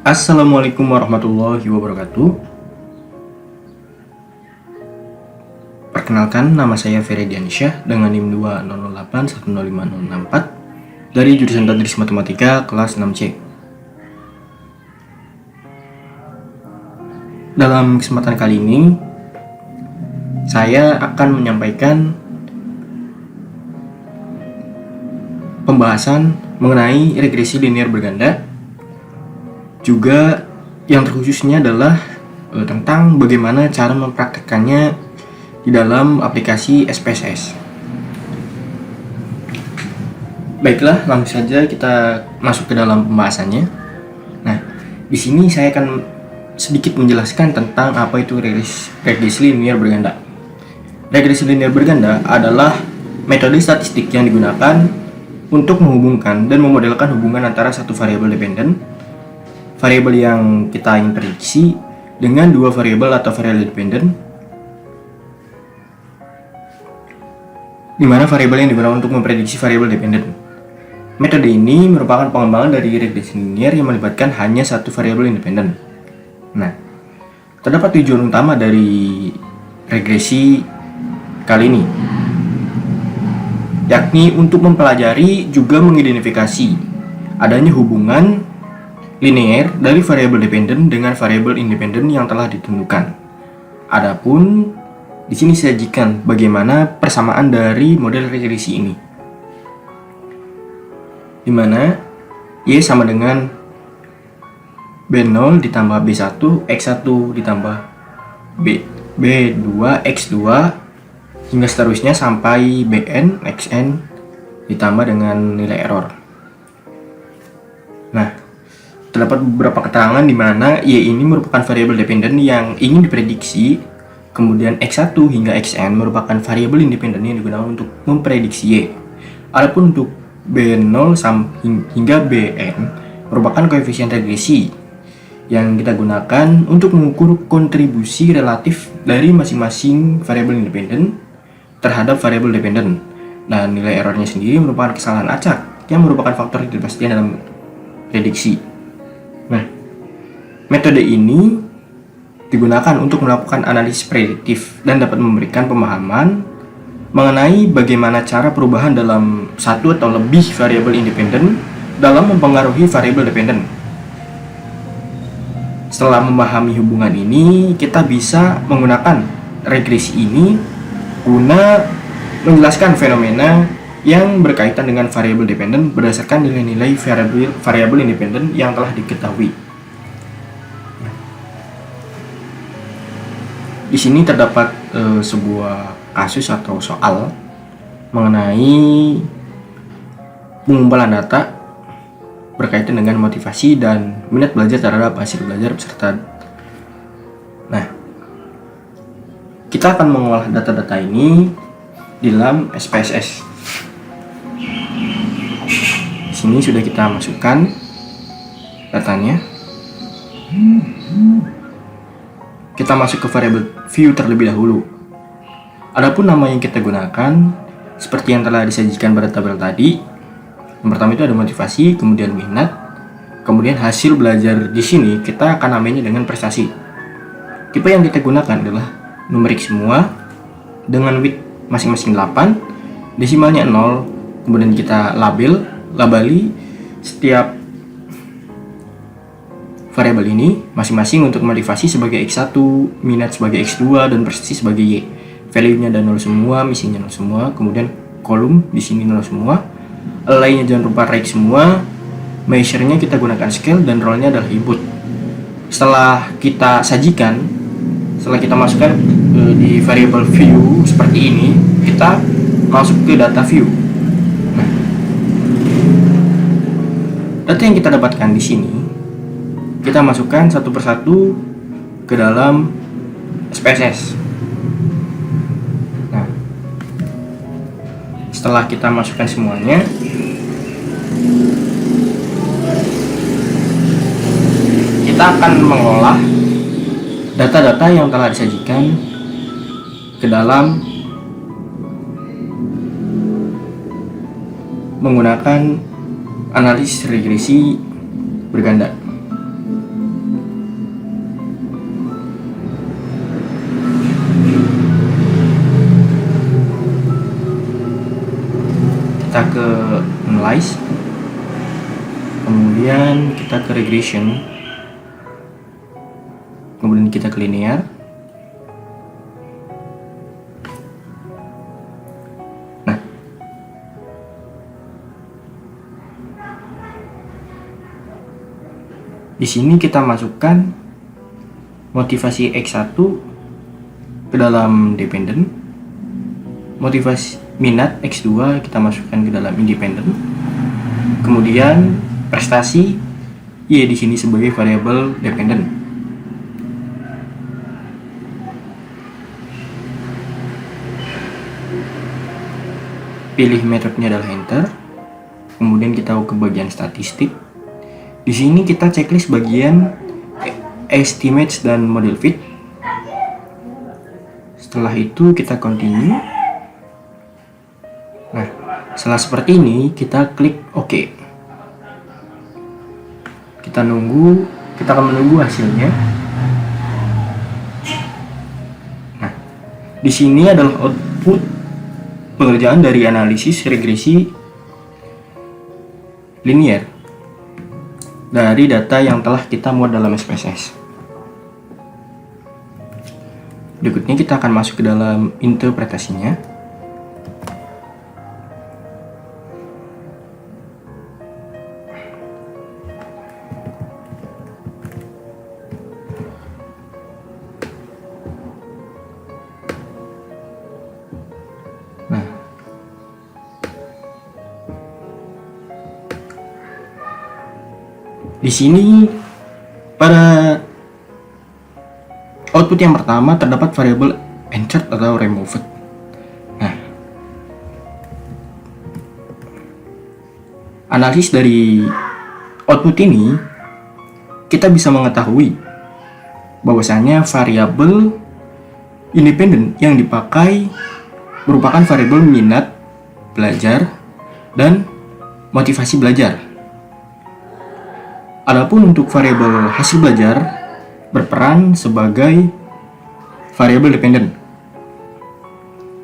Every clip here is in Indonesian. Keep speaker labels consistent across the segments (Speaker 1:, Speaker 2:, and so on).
Speaker 1: Assalamualaikum warahmatullahi wabarakatuh. Perkenalkan, nama saya Ferry Diansyah dengan NIM 200810564 dari jurusan Tadris Matematika kelas 6C. Dalam kesempatan kali ini, saya akan menyampaikan pembahasan mengenai regresi linear berganda. Juga yang terkhususnya adalah tentang bagaimana cara mempraktekkannya di dalam aplikasi SPSS. Baiklah, langsung saja kita masuk ke dalam pembahasannya. Nah, di sini saya akan sedikit menjelaskan tentang apa itu regresi linear berganda. Regresi linear berganda adalah metode statistik yang digunakan untuk menghubungkan dan memodelkan hubungan antara satu variabel dependen, variabel yang kita ingin prediksi, dengan dua variabel atau variabel dependen, di mana variabel yang digunakan untuk memprediksi variabel dependen. Metode ini merupakan pengembangan dari regresi linear yang melibatkan hanya satu variabel independen. Nah, terdapat tujuan utama dari regresi kali ini, yakni untuk mempelajari juga mengidentifikasi adanya hubungan linear dari variabel dependen dengan variabel independen yang telah ditentukan. Adapun di sini disajikan bagaimana persamaan dari model regresi ini, di mana Y sama dengan B0 ditambah B1 X1 ditambah B2 X2 hingga seterusnya sampai Bn Xn ditambah dengan nilai error. Nah, terdapat beberapa keterangan di mana Y ini merupakan variabel dependen yang ingin diprediksi, kemudian X1 hingga Xn merupakan variabel independen yang digunakan untuk memprediksi Y. Adapun untuk B0 hingga Bn merupakan koefisien regresi yang kita gunakan untuk mengukur kontribusi relatif dari masing-masing variabel independen terhadap variabel dependen. Nah, nilai errornya sendiri merupakan kesalahan acak yang merupakan faktor ketidakpastian dalam prediksi. Nah, metode ini digunakan untuk melakukan analisis prediktif dan dapat memberikan pemahaman mengenai bagaimana cara perubahan dalam satu atau lebih variabel independen dalam mempengaruhi variabel dependen. Setelah memahami hubungan ini, kita bisa menggunakan regresi ini guna menjelaskan fenomena yang berkaitan dengan variabel dependen berdasarkan nilai-nilai variabel independen yang telah diketahui. Di sini terdapat sebuah kasus atau soal mengenai pengumpulan data berkaitan dengan motivasi dan minat belajar terhadap hasil belajar peserta. Nah, kita akan mengolah data-data ini di dalam SPSS. Di sini sudah kita masukkan datanya. Kita masuk ke variabel view terlebih dahulu. Adapun nama yang kita gunakan seperti yang telah disajikan pada tabel tadi. Yang pertama itu ada motivasi, kemudian minat, kemudian hasil belajar. Di sini kita akan namanya dengan prestasi. Tipe yang kita gunakan adalah numerik semua dengan width masing-masing 8, desimalnya 0, kemudian kita labeli setiap variabel ini masing-masing untuk motivasi sebagai X1, minat sebagai X2, dan prestasi sebagai Y. Value-nya ada 0 semua, misinya 0 semua, kemudian kolom di sini 0 semua, align-nya jangan lupa right semua, measure-nya kita gunakan scale, dan role-nya adalah input. Setelah kita sajikan, setelah kita masukkan di variable view seperti ini, kita masuk ke data view. Nah, data yang kita dapatkan di sini kita masukkan satu persatu ke dalam SPSS. Nah, setelah kita masukkan semuanya, kita akan mengolah data-data yang telah disajikan ke dalam menggunakan analisis regresi berganda. kita ke analyze, kemudian kita ke regression, kemudian kita ke linear. Nah, di sini kita masukkan motivasi X1 ke dalam dependent, motivasi minat X2 kita masukkan ke dalam independent, kemudian prestasi Y di sini sebagai variabel dependent. Pilih metodenya adalah enter, kemudian kita ke bagian statistik. Di sini kita checklist bagian estimates dan model fit. Setelah itu kita continue. Nah, setelah seperti ini kita klik OK. Kita akan menunggu hasilnya. Nah, di sini adalah output pengerjaan dari analisis regresi linear dari data yang telah kita muat dalam SPSS. Berikutnya kita akan masuk ke dalam interpretasinya. Nah, di sini pada output yang pertama terdapat variabel entered atau removed. Nah, analisis dari output ini kita bisa mengetahui bahwasanya variabel independen yang dipakai merupakan variabel minat belajar dan motivasi belajar. Adapun untuk variabel hasil belajar berperan sebagai variabel dependen.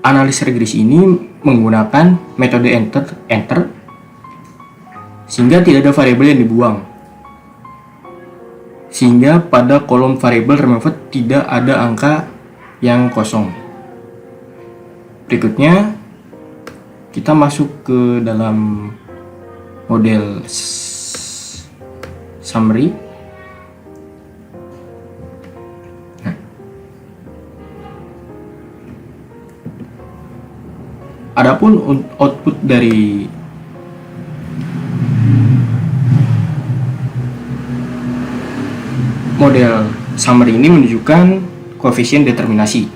Speaker 1: Analis regresi ini menggunakan metode enter sehingga tidak ada variabel yang dibuang. Sehingga pada kolom variabel removed tidak ada angka yang kosong. Berikutnya kita masuk ke dalam model summary. Adapun output dari model summary ini menunjukkan koefisien determinasi,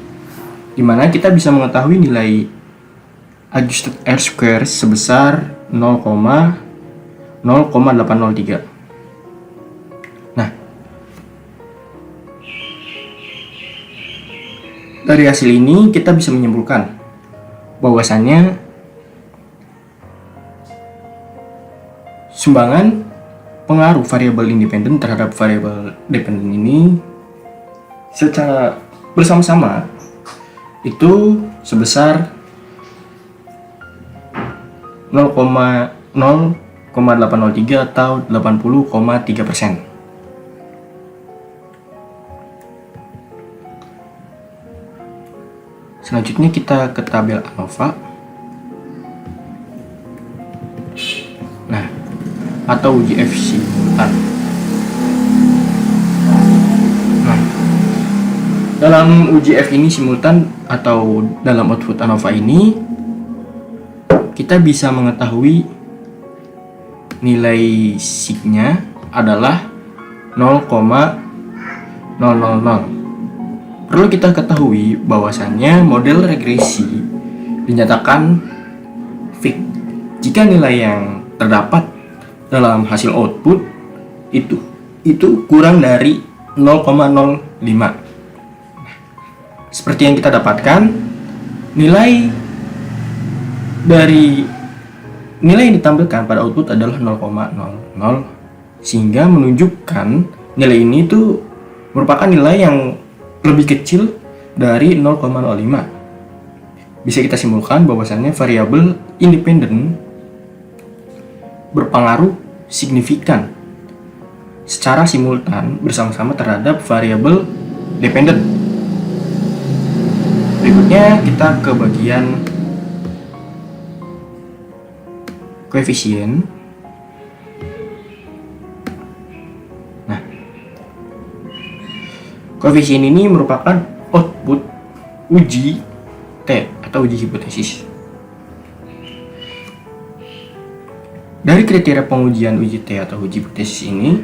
Speaker 1: di mana kita bisa mengetahui nilai adjusted R square sebesar 0,0803. Nah, dari hasil ini kita bisa menyimpulkan bahwasannya sumbangan pengaruh variabel independen terhadap variabel dependen ini secara bersama-sama itu sebesar 0,0803 atau 80,3%. Selanjutnya kita ke tabel ANOVA. Nah, atau UJF simultan. Nah, dalam UJF ini simultan atau dalam output ANOVA ini kita bisa mengetahui nilai signya adalah 0,000. Perlu kita ketahui bahwasannya model regresi dinyatakan fix jika nilai yang terdapat dalam hasil output itu kurang dari 0,05. Seperti yang kita dapatkan, nilai yang ditampilkan pada output adalah 0,00, sehingga menunjukkan nilai ini itu merupakan nilai yang lebih kecil dari 0,05. Bisa kita simpulkan bahwasannya variabel independen berpengaruh signifikan secara simultan bersama-sama terhadap variabel dependen. Berikutnya kita ke bagian koefisien. Nah, koefisien ini merupakan output uji T atau uji hipotesis. Dari kriteria pengujian uji T atau uji hipotesis ini,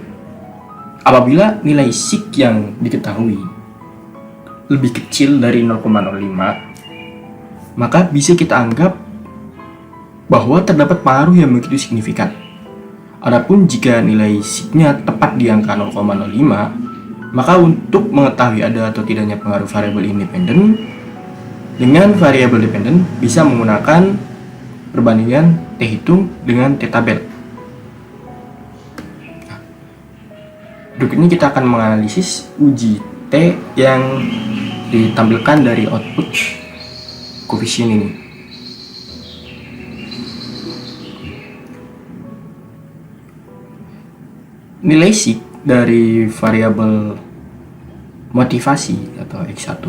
Speaker 1: apabila nilai sig yang diketahui lebih kecil dari 0,05, maka bisa kita anggap bahwa terdapat pengaruh yang begitu signifikan. Adapun jika nilai sig-nya tepat di angka 0,05, maka untuk mengetahui ada atau tidaknya pengaruh variabel independen dengan variabel dependen bisa menggunakan perbandingan T hitung dengan T tabel. Berikutnya kita akan menganalisis uji T yang ditampilkan dari output koefisien ini. Nilai sig dari variabel motivasi atau X1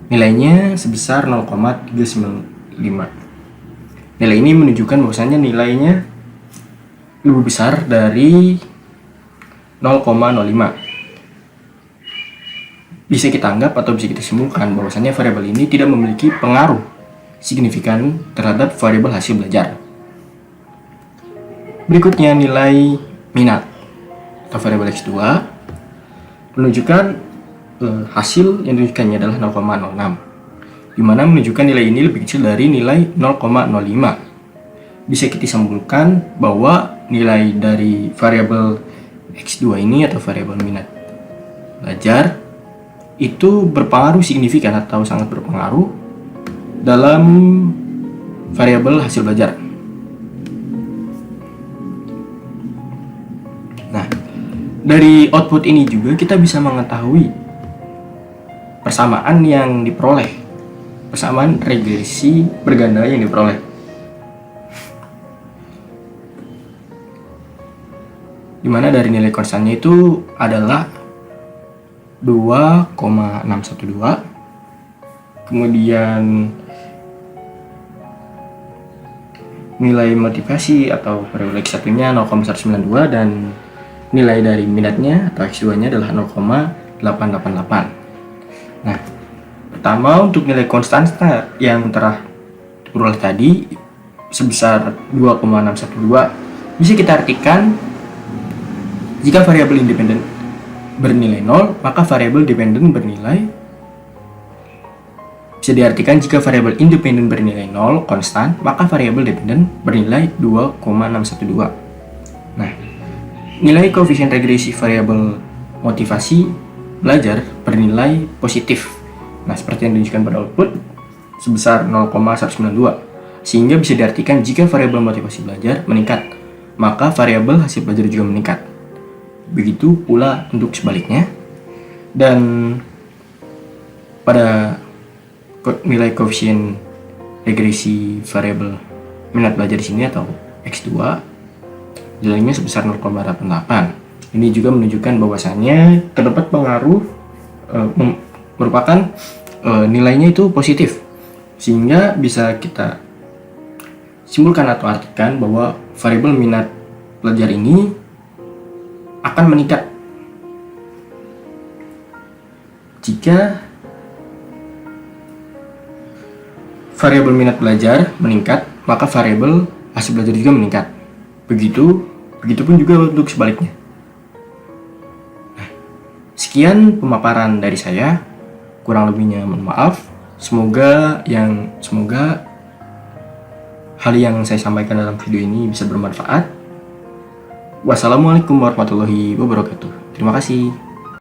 Speaker 1: nilainya sebesar 0,395. Nilai ini menunjukkan bahwasanya nilainya lebih besar dari 0,05. Bisa kita anggap atau bisa kita simpulkan bahwasanya variabel ini tidak memiliki pengaruh signifikan terhadap variabel hasil belajar. Berikutnya nilai minat atau variabel X2 menunjukkan hasil yang ditunjukkannya adalah 0,06, di mana menunjukkan nilai ini lebih kecil dari nilai 0,05. Bisa kita simpulkan bahwa nilai dari variabel X2 ini atau variabel minat belajar itu berpengaruh signifikan atau sangat berpengaruh dalam variabel hasil belajar. Nah, dari output ini juga kita bisa mengetahui persamaan yang diperoleh, persamaan regresi berganda yang diperoleh. Dimana dari nilai konstannya itu adalah 2,612, kemudian nilai motivasi atau variabel X1 nya 0,192 dan nilai dari minatnya atau X2 nya adalah 0,888. Nah, pertama untuk nilai konstanta yang telah diperoleh tadi sebesar 2,612 bisa kita artikan jika variabel independen bernilai 0, maka variabel dependen bernilai, bisa diartikan jika variabel independen bernilai 0 konstan, maka variabel dependen bernilai 2,612. Nah, nilai koefisien regresi variabel motivasi belajar bernilai positif. Nah, seperti yang ditunjukkan pada output sebesar 0,192, sehingga bisa diartikan jika variabel motivasi belajar meningkat, maka variabel hasil belajar juga meningkat. Begitu pula untuk sebaliknya. Dan pada nilai koefisien regresi variabel minat belajar di sini atau X2 nilainya sebesar 0,88. Ini juga menunjukkan bahwasannya terdapat pengaruh merupakan nilainya itu positif, sehingga bisa kita simpulkan atau artikan bahwa variabel minat belajar ini akan meningkat jika variabel minat belajar meningkat, maka variabel hasil belajar juga meningkat. Begitupun juga untuk sebaliknya. Nah, sekian pemaparan dari saya. Kurang lebihnya mohon maaf. Semoga hal yang saya sampaikan dalam video ini bisa bermanfaat. Wassalamualaikum warahmatullahi wabarakatuh. Terima kasih.